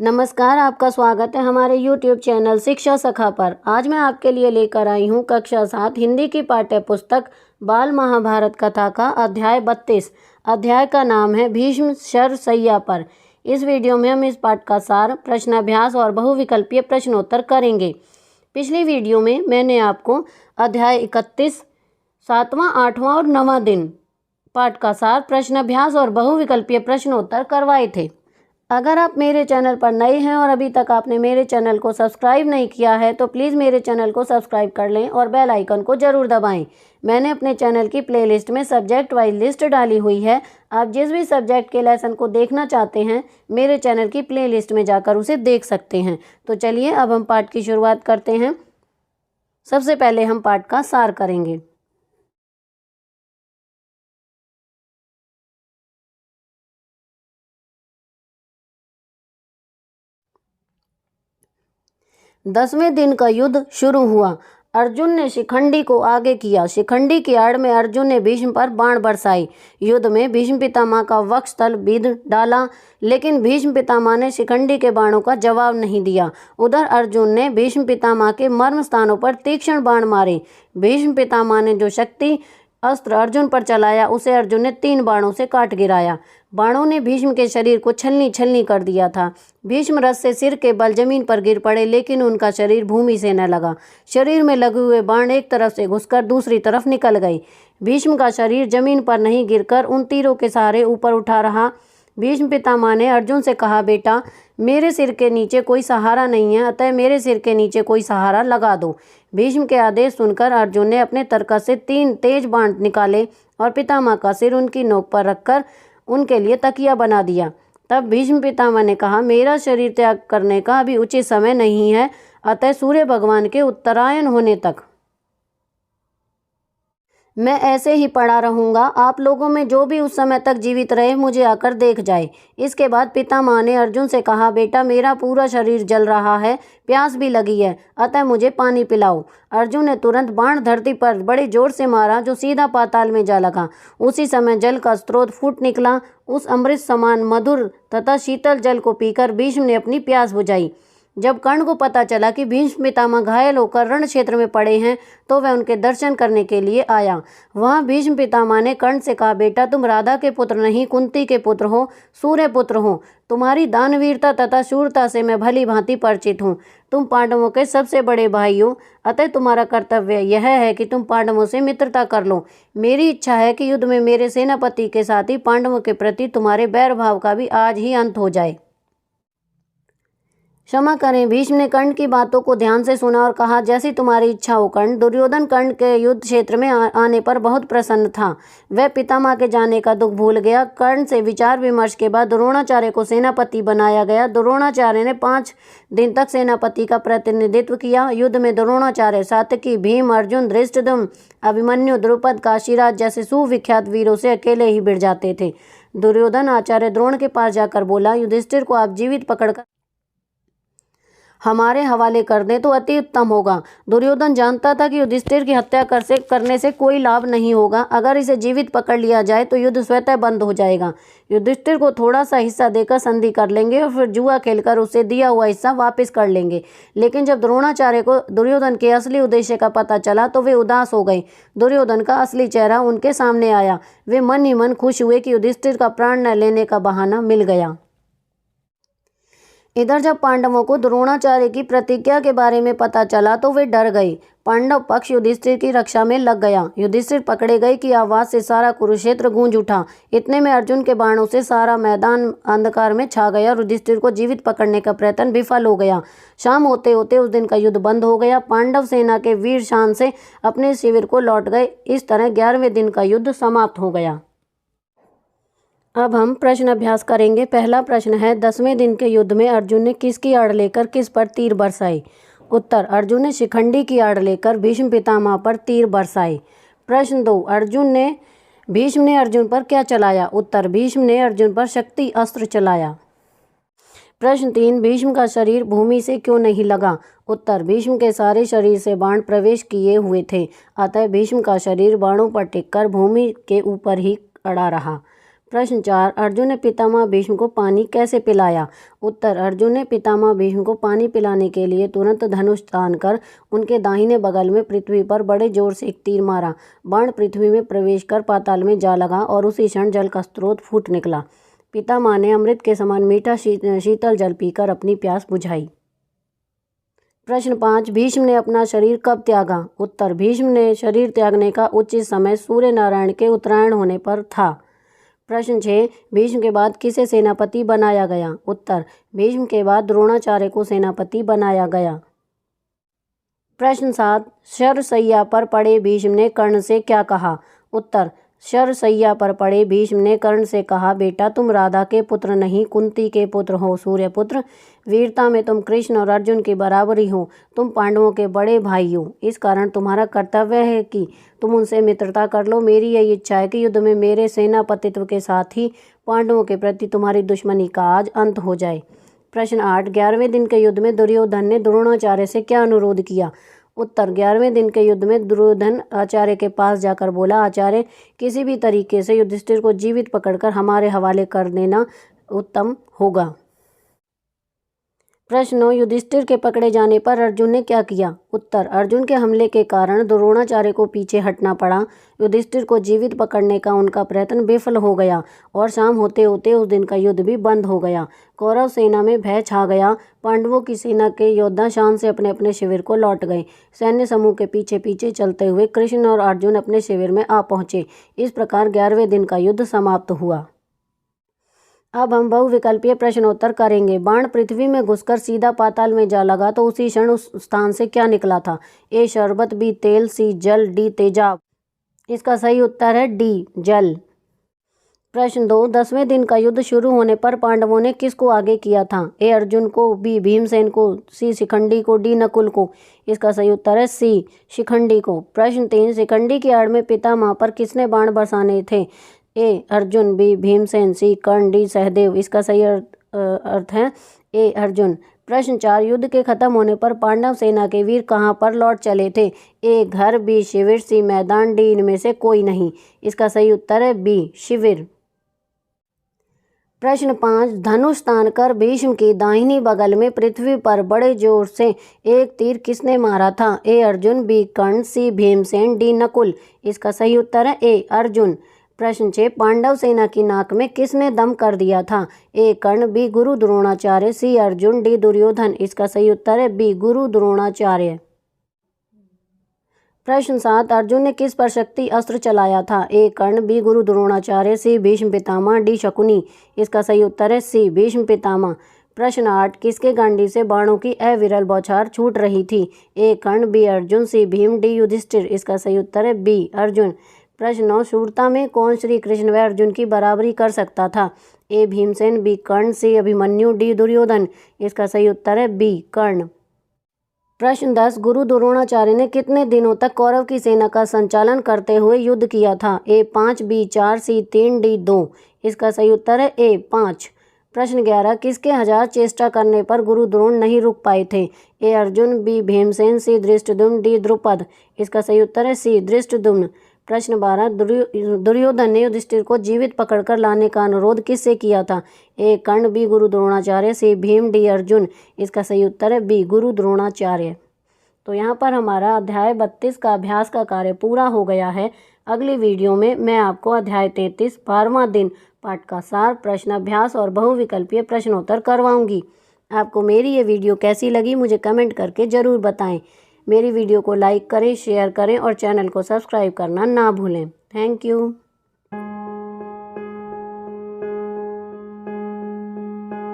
नमस्कार, आपका स्वागत है हमारे YouTube चैनल शिक्षा सखा पर। आज मैं आपके लिए लेकर आई हूँ कक्षा 7 हिंदी की पाठ्य पुस्तक बाल महाभारत कथा का अध्याय 32। अध्याय का नाम है भीष्म शरशय्या पर। इस वीडियो में हम इस पाठ का सार, प्रश्नाभ्यास और बहुविकल्पीय प्रश्नोत्तर करेंगे। पिछली वीडियो में मैंने आपको अध्याय 31, 7वां, 8वां और 9वां दिन पाठ का सार, प्रश्नाभ्यास और बहुविकल्पीय प्रश्नोत्तर करवाए थे। अगर आप मेरे चैनल पर नए हैं और अभी तक आपने मेरे चैनल को सब्सक्राइब नहीं किया है तो प्लीज़ मेरे चैनल को सब्सक्राइब कर लें और बेल आइकन को ज़रूर दबाएं। मैंने अपने चैनल की प्लेलिस्ट में सब्जेक्ट वाइज लिस्ट डाली हुई है। आप जिस भी सब्जेक्ट के लेसन को देखना चाहते हैं मेरे चैनल की प्लेलिस्ट में जाकर उसे देख सकते हैं। तो चलिए अब हम पाठ की शुरुआत करते हैं। सबसे पहले हम पाठ का सार करेंगे। दसवें दिन का युद्ध शुरू हुआ। अर्जुन ने शिखंडी को आगे किया। शिखंडी की आड़ में अर्जुन ने भीष्म पर बाण बरसाई। युद्ध में भीष्म पितामह का वक्षस्थल बीध डाला, लेकिन भीष्म पितामह ने शिखंडी के बाणों का जवाब नहीं दिया। उधर अर्जुन ने भीष्म पितामह के मर्म स्थानों पर तीक्ष्ण बाण मारे। भीष्म पितामह ने जो शक्ति अस्त्र अर्जुन पर चलाया उसे अर्जुन ने 3 बाणों से काट गिराया। बाणों ने भीष्म के शरीर को छलनी छलनी कर दिया था। भीष्म रथ से सिर के बल जमीन पर गिर पड़े, लेकिन उनका शरीर भूमि से न लगा। शरीर में लगे हुए बाण एक तरफ से घुसकर दूसरी तरफ निकल गए। भीष्म का शरीर जमीन पर नहीं गिरकर उन तीरों के सहारे ऊपर उठा रहा। भीष्म पितामह ने अर्जुन से कहा, बेटा, मेरे सिर के नीचे कोई सहारा नहीं है, अतः मेरे सिर के नीचे कोई सहारा लगा दो। भीष्म के आदेश सुनकर अर्जुन ने अपने तरकस से 3 तेज बाण निकाले और पितामह का सिर उनकी नोक पर रखकर उनके लिए तकिया बना दिया। तब भीष्म पितामह ने कहा, मेरा शरीर त्याग करने का अभी उचित समय नहीं है, अतः सूर्य भगवान के उत्तरायण होने तक मैं ऐसे ही पड़ा रहूंगा। आप लोगों में जो भी उस समय तक जीवित रहे मुझे आकर देख जाए। इसके बाद पितामह ने अर्जुन से कहा, बेटा, मेरा पूरा शरीर जल रहा है, प्यास भी लगी है, अतः मुझे पानी पिलाओ। अर्जुन ने तुरंत बाण धरती पर बड़े जोर से मारा, जो सीधा पाताल में जा लगा। उसी समय जल का स्रोत फूट निकला। उस अमृत समान मधुर तथा शीतल जल को पीकर भीष्म ने अपनी प्यास बुझाई। जब कर्ण को पता चला कि भीष्म पितामह घायल होकर रण क्षेत्र में पड़े हैं तो वह उनके दर्शन करने के लिए आया। वहां भीष्म पितामह ने कर्ण से कहा, बेटा, तुम राधा के पुत्र नहीं, कुंती के पुत्र हो, सूर्य पुत्र हो। तुम्हारी दानवीरता तथा शूरता से मैं भली भांति परिचित हूँ। तुम पांडवों के सबसे बड़े भाई हो, अतः तुम्हारा कर्तव्य यह है कि तुम पांडवों से मित्रता कर लो। मेरी इच्छा है कि युद्ध में मेरे सेनापति के साथ ही पांडवों के प्रति तुम्हारे बैर भाव का भी आज ही अंत हो जाए। क्षमा करें। भीष्म ने कर्ण की बातों को ध्यान से सुना और कहा, जैसी तुम्हारी इच्छा हो कर्ण। दुर्योधन कर्ण के युद्ध क्षेत्र में आने पर बहुत प्रसन्न था। वह पितामह के जाने का दुख भूल गया। कर्ण से विचार विमर्श के बाद द्रोणाचार्य को सेनापति बनाया गया। द्रोणाचार्य ने 5 दिन तक सेनापति का प्रतिनिधित्व किया। युद्ध में द्रोणाचार्य सात्यकी, भीम, अर्जुन, धृष्टद्युम्न, अभिमन्यु, द्रुपद, काशीराज जैसे सुविख्यात वीरों से अकेले ही भिड़ जाते थे। दुर्योधन आचार्य द्रोण के पास जाकर बोला, युधिष्ठिर को आप जीवित पकड़कर हमारे हवाले कर दें तो अति उत्तम होगा। दुर्योधन जानता था कि युधिष्ठिर की हत्या करने से कोई लाभ नहीं होगा। अगर इसे जीवित पकड़ लिया जाए तो युद्ध स्वतः बंद हो जाएगा। युधिष्ठिर को थोड़ा सा हिस्सा देकर संधि कर लेंगे और फिर जुआ खेलकर उसे दिया हुआ हिस्सा वापस कर लेंगे। लेकिन जब द्रोणाचार्य को दुर्योधन के असली उद्देश्य का पता चला तो वे उदास हो गए। दुर्योधन का असली चेहरा उनके सामने आया। वे मन ही मन खुश हुए कि युधिष्ठिर का प्राण न लेने का बहाना मिल गया। इधर जब पांडवों को द्रोणाचार्य की प्रतिज्ञा के बारे में पता चला तो वे डर गए। पांडव पक्ष युधिष्ठिर की रक्षा में लग गया। युधिष्ठिर पकड़े गए की आवाज से सारा कुरुक्षेत्र गूंज उठा। इतने में अर्जुन के बाणों से सारा मैदान अंधकार में छा गया और युधिष्ठिर को जीवित पकड़ने का प्रयत्न विफल हो गया। शाम होते होते उस दिन का युद्ध बंद हो गया। पांडव सेना के वीर शान से अपने शिविर को लौट गए। इस तरह 11वें दिन का युद्ध समाप्त हो गया। अब हम प्रश्न अभ्यास करेंगे। पहला प्रश्न है, 10वें दिन के युद्ध में अर्जुन ने किसकी आड़ लेकर किस पर तीर बरसाए? उत्तर, अर्जुन ने शिखंडी की आड़ लेकर भीष्म पितामह पर तीर बरसाए। प्रश्न 2, भीष्म ने अर्जुन पर क्या चलाया? उत्तर, भीष्म ने अर्जुन पर शक्ति अस्त्र चलाया। प्रश्न 3, भीष्म का शरीर भूमि से क्यों नहीं लगा? उत्तर, भीष्म के सारे शरीर से बाण प्रवेश किए हुए थे, अतः भीष्म का शरीर बाणों पर टिककर भूमि के ऊपर ही अड़ा रहा। प्रश्न 4, अर्जुन ने पितामह भीष्म को पानी कैसे पिलाया? उत्तर, अर्जुन ने पितामह भीष्म को पानी पिलाने के लिए तुरंत धनुष तान कर उनके दाहिने बगल में पृथ्वी पर बड़े जोर से एक तीर मारा। बाण पृथ्वी में प्रवेश कर पाताल में जा लगा और उसी क्षण जल का स्रोत फूट निकला। पितामह ने अमृत के समान मीठा शीतल जल पीकर अपनी प्यास बुझाई। प्रश्न 5, भीष्म ने अपना शरीर कब त्यागा? उत्तर, भीष्म ने शरीर त्यागने का उचित समय सूर्य नारायण के उत्तरायण होने पर था। प्रश्न 6, भीष्म के बाद किसे सेनापति बनाया गया? उत्तर, भीष्म के बाद द्रोणाचार्य को सेनापति बनाया गया। प्रश्न 7, शरशैया पर पड़े भीष्म ने कर्ण से क्या कहा? उत्तर, शरशैया पर पड़े भीष्म ने कर्ण से कहा, बेटा तुम राधा के पुत्र नहीं कुंती के पुत्र हो, सूर्यपुत्र। वीरता में तुम कृष्ण और अर्जुन की बराबरी हो, तुम पांडवों के बड़े भाई हो। इस कारण तुम्हारा कर्तव्य है कि तुम उनसे मित्रता कर लो। मेरी यही इच्छा है कि युद्ध में मेरे सेनापतित्व के साथ ही पांडवों के प्रति तुम्हारी दुश्मनी का आज अंत हो जाए। प्रश्न 8, 11वें दिन के युद्ध में दुर्योधन ने द्रोणाचार्य से क्या अनुरोध किया? उत्तर, 11वें दिन के युद्ध में दुर्योधन आचार्य के पास जाकर बोला, आचार्य किसी भी तरीके से युधिष्ठिर को जीवित पकड़कर हमारे हवाले कर देना उत्तम होगा। प्रश्न 9, युधिष्ठिर के पकड़े जाने पर अर्जुन ने क्या किया? उत्तर, अर्जुन के हमले के कारण द्रोणाचार्य को पीछे हटना पड़ा। युधिष्ठिर को जीवित पकड़ने का उनका प्रयत्न विफल हो गया और शाम होते होते उस दिन का युद्ध भी बंद हो गया। कौरव सेना में भय छा गया। पांडवों की सेना के योद्धा शान से अपने अपने शिविर को लौट गए। सैन्य समूह के पीछे पीछे चलते हुए कृष्ण और अर्जुन अपने शिविर में आ पहुंचे। इस प्रकार 11वें दिन का युद्ध समाप्त हुआ। अब हम बहुविकल्पीय प्रश्नोत्तर करेंगे। बाण पृथ्वी में घुसकर सीधा पाताल में जा लगा तो उसी क्षण उस स्थान से क्या निकला था? ए शरबत, बी तेल, सी जल, डी तेजाब। इसका सही उत्तर है डी जल। प्रश्न 2, 10वें दिन का युद्ध शुरू होने पर पांडवों ने किसको आगे किया था? ए अर्जुन को, बी भीमसेन को, सी शिखंडी को, डी नकुल को। इसका सही उत्तर है सी शिखंडी को। प्रश्न 3, शिखंडी की आड़ में पितामह पर किसने बाण बरसाने थे? ए अर्जुन, बी भीमसेन, सी कर्ण, डी सहदेव। इसका सही अर्थ है ए अर्जुन। प्रश्न 4, युद्ध के खत्म होने पर पांडव सेना के वीर कहाँ पर लौट चले थे? ए घर, बी शिविर, सी मैदान, डी इनमें से कोई नहीं। इसका सही उत्तर है बी शिविर। प्रश्न 5, धनुष तान कर भीष्म की दाहिनी बगल में पृथ्वी पर बड़े जोर से एक तीर किसने मारा था? ए अर्जुन, बी कर्ण, सी भीमसेन, डी नकुल। इसका सही उत्तर है ए अर्जुन। प्रश्न 6, पांडव सेना की नाक में किसने दम कर दिया था? ए कर्ण, बी गुरु द्रोणाचार्य, सी अर्जुन, डी दुर्योधन। इसका सही उत्तर है बी गुरु द्रोणाचार्य। प्रश्न 7, अर्जुन ने किस पर शक्ति अस्त्र चलाया था? ए कर्ण, बी गुरु द्रोणाचार्य, सी भीष्म पितामह, डी शकुनी। इसका सही उत्तर है सी भीष्म पितामह। प्रश्न 8, किसके गांडी से बाणों की अविरल बौछार छूट रही थी? ए कर्ण, बी अर्जुन, सी भीम, डी युधिष्ठिर। इसका सही उत्तर है बी अर्जुन। प्रश्न 9, शूरता में कौन श्री कृष्ण व अर्जुन की बराबरी कर सकता था? ए भीमसेन, बी कर्ण, सी अभिमन्यु, डी दुर्योधन। इसका सही उत्तर है बी कर्ण। प्रश्न 10, गुरु द्रोणाचार्य ने कितने दिनों तक कौरव की सेना का संचालन करते हुए युद्ध किया था? ए 5, बी 4, सी 3, डी 2। इसका सही उत्तर है ए 5। प्रश्न 11, किसके 1000 चेष्टा करने पर गुरु द्रोण नहीं रुक पाए थे? ए अर्जुन, बी भीमसेन, सी धृष्टद्युम्न, डी द्रुपद। इसका सही उत्तर है सी धृष्टद्युम्न। प्रश्न 12, दुर्योधन ने युधिष्ठिर को जीवित पकड़कर लाने का अनुरोध किससे किया था? ए कर्ण, बी गुरु द्रोणाचार्य, सी भीम, डी अर्जुन। इसका सही उत्तर है बी गुरु द्रोणाचार्य। तो यहाँ पर हमारा अध्याय 32 का अभ्यास का कार्य पूरा हो गया है। अगली वीडियो में मैं आपको अध्याय 33 12वां दिन पाठ का सार, प्रश्न अभ्यास और बहुविकल्पीय प्रश्नोत्तर करवाऊंगी। आपको मेरी ये वीडियो कैसी लगी मुझे कमेंट करके ज़रूर बताएं। मेरी वीडियो को लाइक करें, शेयर करें और चैनल को सब्सक्राइब करना ना भूलें। Thank you.